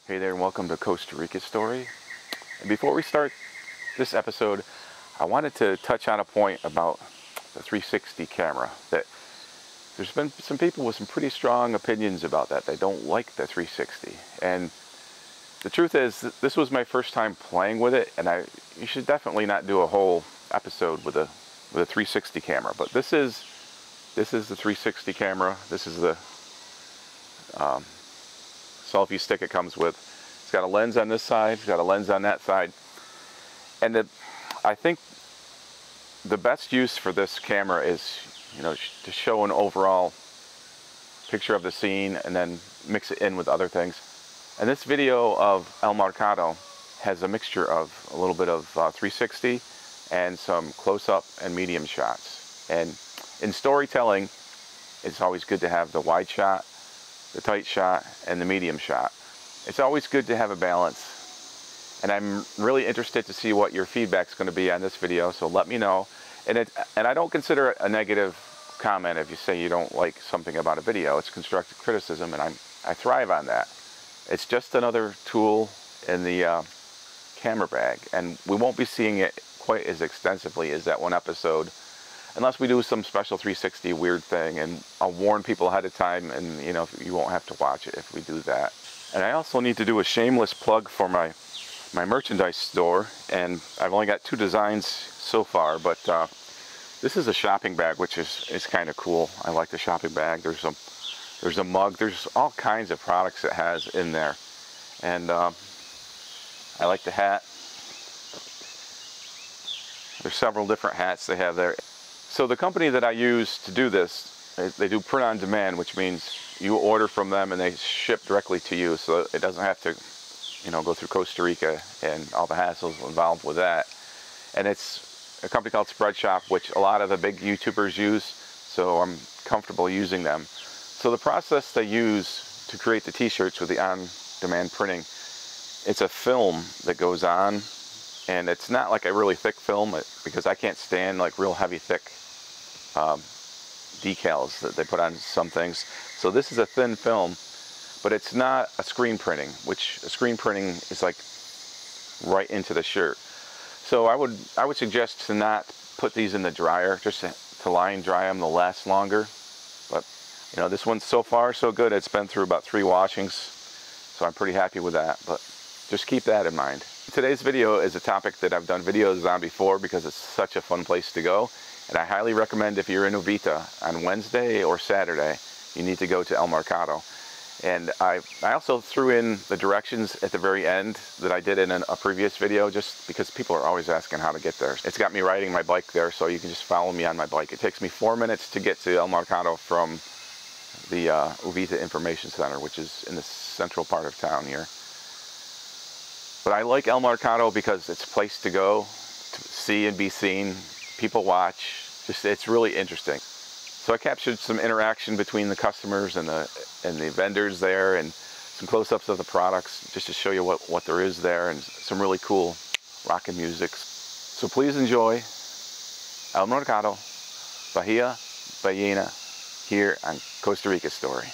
Hey there, and welcome to Costa Rica Story. And before we start this episode, I wanted to touch on a point about the 360 camera. That there's been some people with some pretty strong opinions about that. They don't like the 360. And the truth is, this was my first time playing with it, and you should definitely not do a whole episode with a 360 camera. But this is the 360 camera. This is the selfie stick it comes with. It's got a lens on this side, it's got a lens on that side, and I think the best use for this camera is, to show an overall picture of the scene and then mix it in with other things. And this video of El Mercado has a mixture of a little bit of 360 and some close-up and medium shots. And in storytelling, it's always good to have the wide shot, the tight shot, and the medium shot. It's always good to have a balance, and I'm really interested to see what your feedback's going to be on this video, so let me know. And I don't consider it a negative comment if you say you don't like something about a video. It's constructive criticism, and I thrive on that. It's just another tool in the camera bag, and we won't be seeing it quite as extensively as that one episode, unless we do some special 360 weird thing, and I'll warn people ahead of time, and you won't have to watch it if we do that. And I also need to do a shameless plug for my merchandise store, and I've only got 2 designs so far, but this is a shopping bag, which is kind of cool. I like the shopping bag. There's a mug. There's all kinds of products it has in there, and I like the hat. There's several different hats they have there. So the company that I use to do this, they do print on demand, which means you order from them and they ship directly to you, so it doesn't have to, go through Costa Rica and all the hassles involved with that. And it's a company called Spreadshop, which a lot of the big YouTubers use, so I'm comfortable using them. So the process they use to create the t-shirts with the on-demand printing, it's a film that goes on, and it's not like a really thick film, because I can't stand like real heavy, thick decals that they put on some things. So this is a thin film, but it's not a screen printing, which a screen printing is like right into the shirt. So I would suggest to not put these in the dryer, just to line dry them. They'll last longer. But this one's so far so good. It's been through about 3 washings, so I'm pretty happy with that. But just keep that in mind. Today's video is a topic that I've done videos on before because it's such a fun place to go. And I highly recommend, if you're in Uvita on Wednesday or Saturday, you need to go to El Mercado. And I also threw in the directions at the very end that I did in a previous video, just because people are always asking how to get there. It's got me riding my bike there, so you can just follow me on my bike. It takes me 4 minutes to get to El Mercado from the Uvita Information Center, which is in the central part of town here. But I like El Mercado because it's a place to go, to see and be seen. People watch. It's really interesting. So I captured some interaction between the customers and the vendors there, and some close-ups of the products, just to show you what there is there, and some really cool rockin' music. So please enjoy El Mercado, Bahia Ballena, here on Costa Rica Story.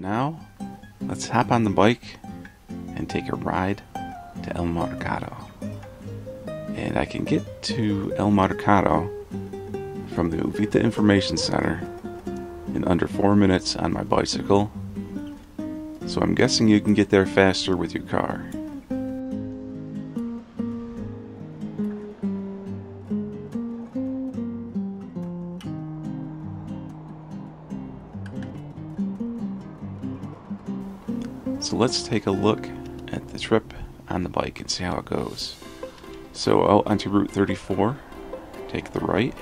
now, let's hop on the bike and take a ride to El Mercado. And I can get to El Mercado from the Uvita Information Center in under 4 minutes on my bicycle, so I'm guessing you can get there faster with your car. So let's take a look at the trip on the bike and see how it goes. So out onto Route 34, take the right.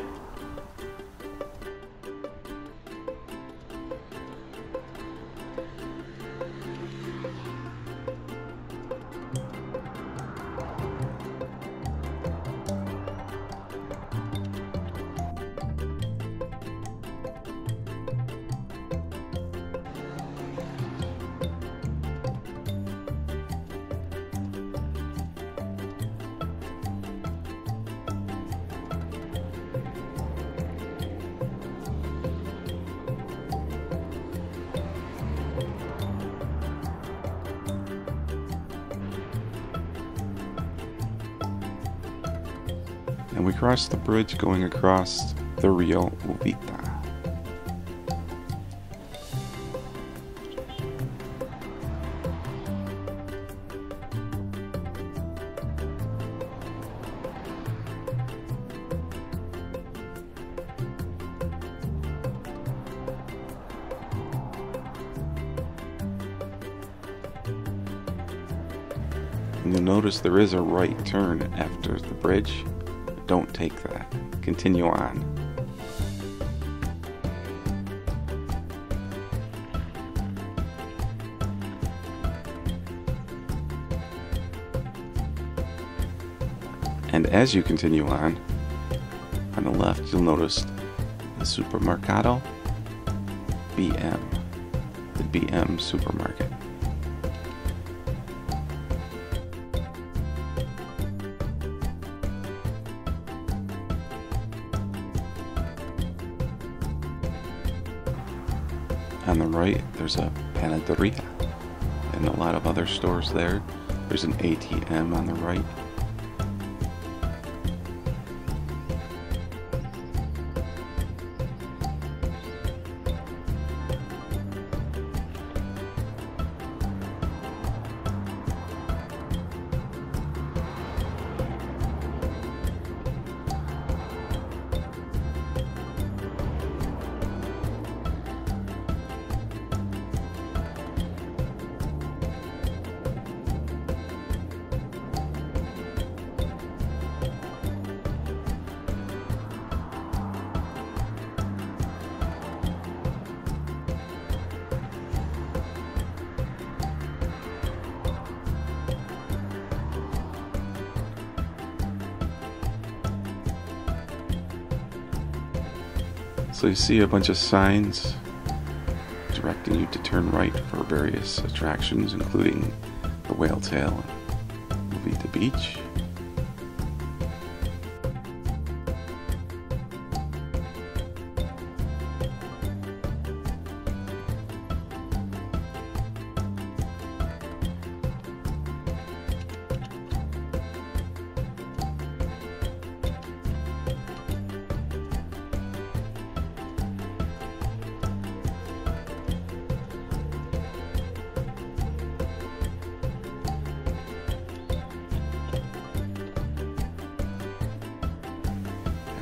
And we cross the bridge going across the Rio Uvita. And you'll notice there is a right turn after the bridge. Don't take that. Continue on. And as you continue on the left, you'll notice the Supermercado BM, the BM supermarket. On the right, there's a panaderia and a lot of other stores there. There's an ATM on the right. So you see a bunch of signs directing you to turn right for various attractions, including the Whale Tail and Uvita Beach.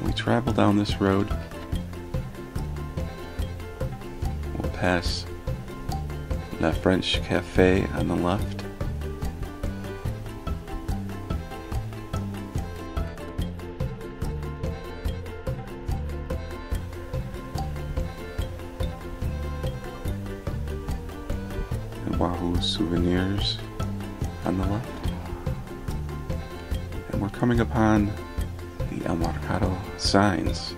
We travel down this road. We'll pass La French Cafe on the left. And Wahoo Souvenirs on the left. And we're coming upon the El Mercado signs.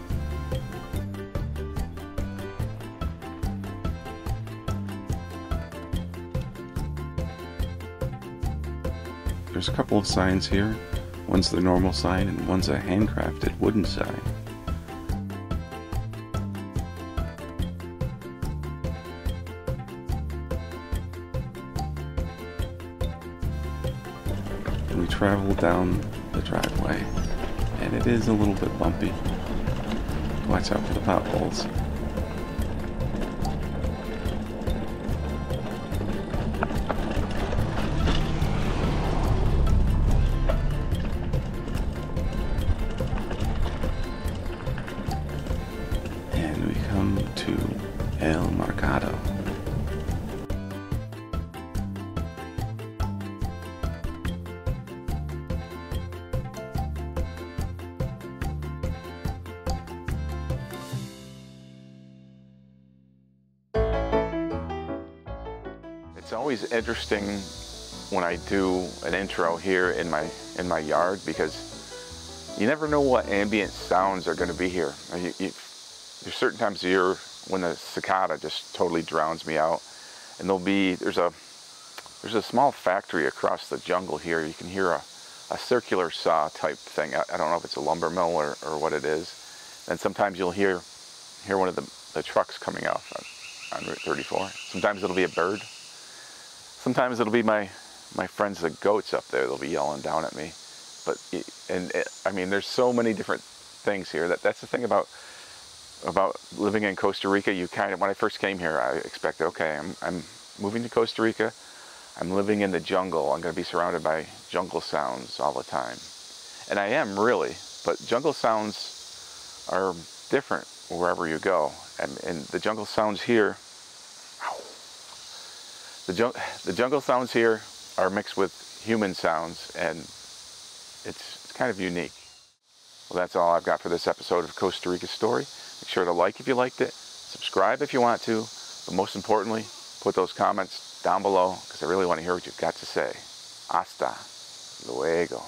There's a couple of signs here. One's the normal sign and one's a handcrafted wooden sign. travel down the driveway, and it is a little bit bumpy. Watch out for the potholes. And we come to El Mercado. It's always interesting when I do an intro here in my yard, because you never know what ambient sounds are going to be here. There's certain times of year when the cicada just totally drowns me out, and there's a small factory across the jungle here. You can hear a circular saw type thing. I don't know if it's a lumber mill or what it is. And sometimes you'll hear one of the trucks coming off on Route 34. Sometimes it'll be a bird. Sometimes it'll be my friends the goats up there. They'll be yelling down at me. I mean, there's so many different things here. That's the thing about living in Costa Rica. When I first came here, I expected, okay, I'm moving to Costa Rica. I'm living in the jungle. I'm going to be surrounded by jungle sounds all the time. And I am, really. But jungle sounds are different wherever you go. And the jungle sounds here, the jungle sounds here are mixed with human sounds, and it's kind of unique. Well, that's all I've got for this episode of Costa Rica Story. Make sure to like if you liked it, subscribe if you want to, but most importantly, put those comments down below, because I really want to hear what you've got to say. Hasta luego.